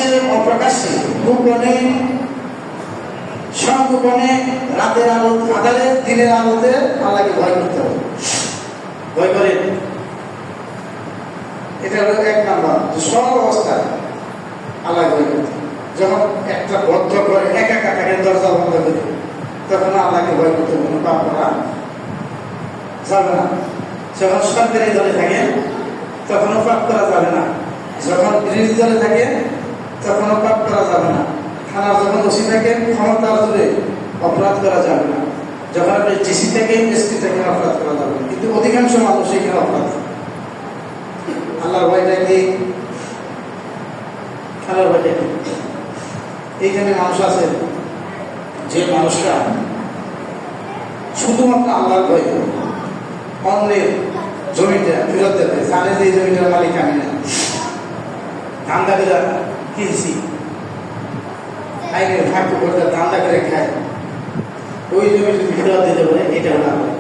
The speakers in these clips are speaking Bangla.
প্রকাশ্যে অপ্রকাশ্যে গোপনে সংগোপনে রাতের আলো আধারে দিনের আলোতে আল্লাহকে ভয় করতে হবে। ভয় করেন, এটা হলো এক নাম্বার। সব অবস্থায় আল্লাহ ভয় করতে হবে। যখন একটা বদ্ধ করে একা থাকে দরজা বন্ধ করে, তখন আল্লাহকে ভয় করতে কোনো পাপ করা যাবে না। যখন সরকারি দলে থাকে তখনও পাপ করা যাবে না, যখন বিরোধী দলে থাকে তখনও পাপ করা যাবে না, থানার যখন ওসি থাকে ক্ষমতার জোরে অপরাধ করা যাবে না, যখন আপনি ডিসি থেকে এসপি থেকে অপরাধ করা যাবে না। কিন্তু অধিকাংশ মানুষ এখানে অপরাধ। আল্লাহর ভয়টা কি? আল্লাহর ভয়টা কি? এইখানে মানুষ আছে যে মানুষরা শুধুমাত্র আল্লাহর ভয় করে অন্যের জমিটা ফেরত দেবে, জানে যে এই জমিটার মালিক আমি না, ধান্দা করে কিনছি, আইনের ভাগ করে ধান্দা করে খায়, ওই জমি যদি ফেরত দিতে পারে এটা হলো আল্লাহ।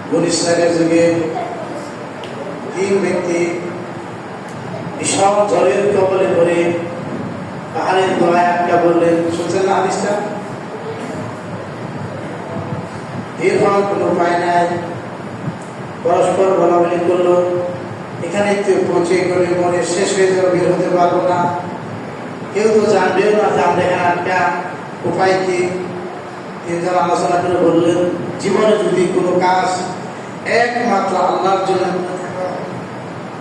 বনী ইসরাইলের যুগে 3 ব্যক্তি বিশাল ঝড়ের কবলে পড়ে পাহাড়ের গোড়ায় একটা বললেন, শুনছেন না হাদিসটা? বের হওয়ার কোনো উপায় নাই, পরস্পর বলাবলি করলো, এখানে পৌঁছে গেলে মনে শেষ হয়ে যাবে, বের হতে পারবো না, কেউ তো জানবেও না যে আমরা এখানে একটা উপায় কি। 3 জন আলোচনা করে বললেন, জীবনে যদি কোনো কাজ একমাত্র আল্লাহর জন্য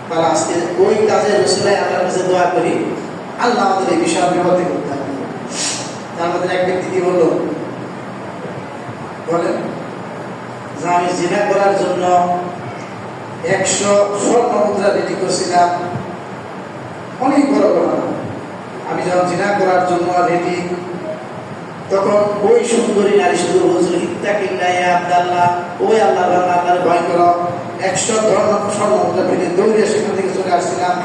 তারা আজকে ওই কাজের রসুলায় আল্লাহর কাছে দোয়া করি, আল্লাহ আমাদের এই বিষয় বিপদে করতে হবে। তার মধ্যে এক ব্যক্তি কি বললো, বলেন যে আমি জিনা করার জন্য 100 স্বর্ণ মুদ্রা রেডি করছিলাম, অনেক বড় ঘটনা। আমি যখন জিনা করার জন্য রেডি, তখন ওই সুন্দরী নারী শুধু বলছিল, ইত্তাকিল্লাহ ইয়া আব্দাল্লাহ, ওই আল্লাহর বান্দা, আল্লাহর ভয় করো। 100 স্বর্ণ মুদ্রা ফেলে দৌড়ে সেখান থেকে চলে আসছিলাম।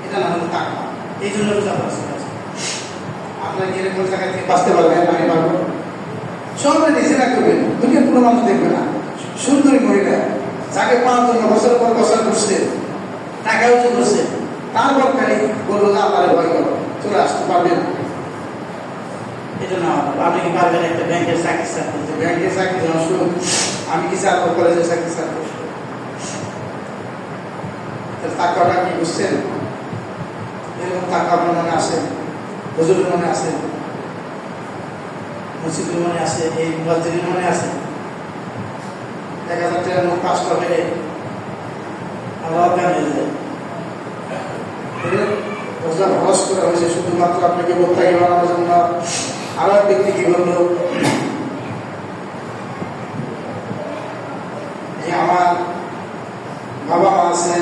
এটা না হলে তাকওয়া। এই জন্য রোজা পাচ্ছি। আপনার কি এরকম জায়গায় থেকে বাঁচতে পারবেন? আমি পারবো। সবাই নিজেরা করবেন, দুনিয়ার কোনো মানুষ দেখবে না। সুন্দরী মহিলা যাকে পাওয়ার জন্য বছরের পর বছর ঘুরছে, টাকা উঁচু করছে, তারপর খালি বললো যে আল্লাহর ভয় করো, চলে আসতে পারবেন। এটা না, আপনি কি পারবেন একটা ব্যাংকের চাকরি চাকরি? ব্যাংকের চাকরি যখন শুনুন, আমি কি চাকরি কলেজের চাকরি চাকরি, টাকাটা কি বুঝছেন? এরকম টাকা আপনার মনে আসে, হুজুরের মনে আসে, মসজিদের মনে আসে, এই মসজিদের মনে আসে। 1000 টাকার নোট 5 টাকা পেলে আমরা অজ্ঞান হয়ে যায়। রোজা খরচ করা হয়েছে শুধুমাত্র আপনাকে মোত্তাকি বানানোর জন্য। আরো এক ব্যক্তি কি বলল যে আমার বাবা মা আছে,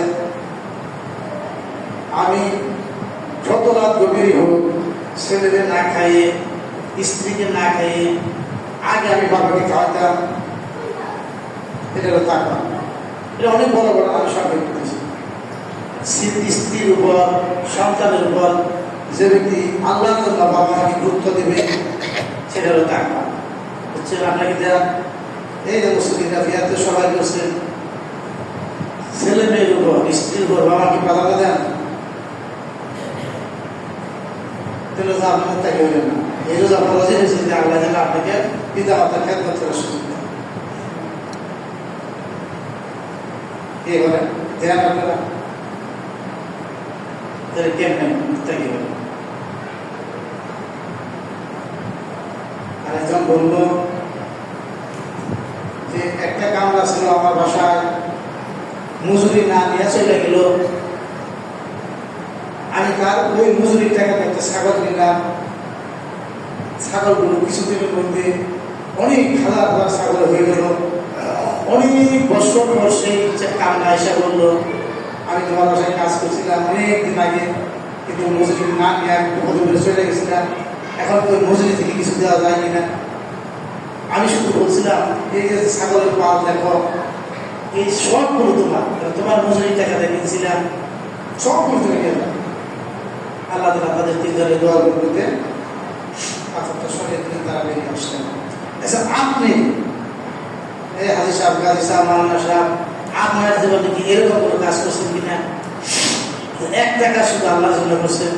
আমি যত রাত গভীরই হোক ছেলেদের না খাইয়ে, স্ত্রীকে না খাইয়ে আগে আমি বাবাকে খাওয়াতাম। এটা হলো তাকওয়া। এটা অনেক বড় বড় আমি সব করতেছি। স্ত্রীর উপর, সন্তানের উপর যে ব্যক্তি আল্লাহর জন্য বাবা মাকে গুরুত্ব দেবে, সেটা হলো তাকওয়া। হচ্ছে আপনাকে দেন এই যে মুসলিমরা বিয়াতে সবাই করছেন, ছেলে মেয়ের উপর, স্ত্রীর উপর বাবাকে প্রাধান্য দেন, তাহলে তো আপনি মুত্তাকি হইলেন না। এই রোজা ফরজ হয়েছে যে আল্লাহ যেন আপনাকে পিতা মাতার খেদমত করার সুযোগ দেন। কি বলেন? দেন আপনারা? তাহলে কেমন মুত্তাকি হলেন? আর একজন বলল যে একটা কামলা ছিল আমার বাসায়, মজুরি না নিয়ে চলে গেল, আমি তার ওই মজুরির টাকা একটা ছাগল নিলাম। ছাগলগুলো কিছুদিনের মধ্যে অনেক হাজার হাজার ছাগল হয়ে গেল। অনেক বছর পর সেই কামলা এসে বললো, আমি তোমার বাসায় কাজ করছিলাম অনেক দিন আগে, কিন্তু মজুরি না নিয়ে আমি কতগুলো চলে গেছিলাম, এখন তো মজুরি থেকে কিছু দেওয়া যায় কিনা। আমি শুধু বলছিলাম এই যে ছাগলের পাল দেখো, এই সবগুলো তোমার মজুরি টাকা দিয়ে কিনছিলাম, সবগুলো তুমি গেল। আল্লাহ তাআলা তাদের 3 জনের দোয়া করতে পাথরটা সরিয়ে দিলেন, তারা বেরিয়ে আসলেন। আচ্ছা, আপনি এই হাজী সাহেব, গাজী সাহেব, মাওলানা সাহেব, আপনার জীবনে কি এরকম কোনো কাজ করছেন কিনা? যে 1 টাকা শুধু আল্লাহর জন্য করছেন,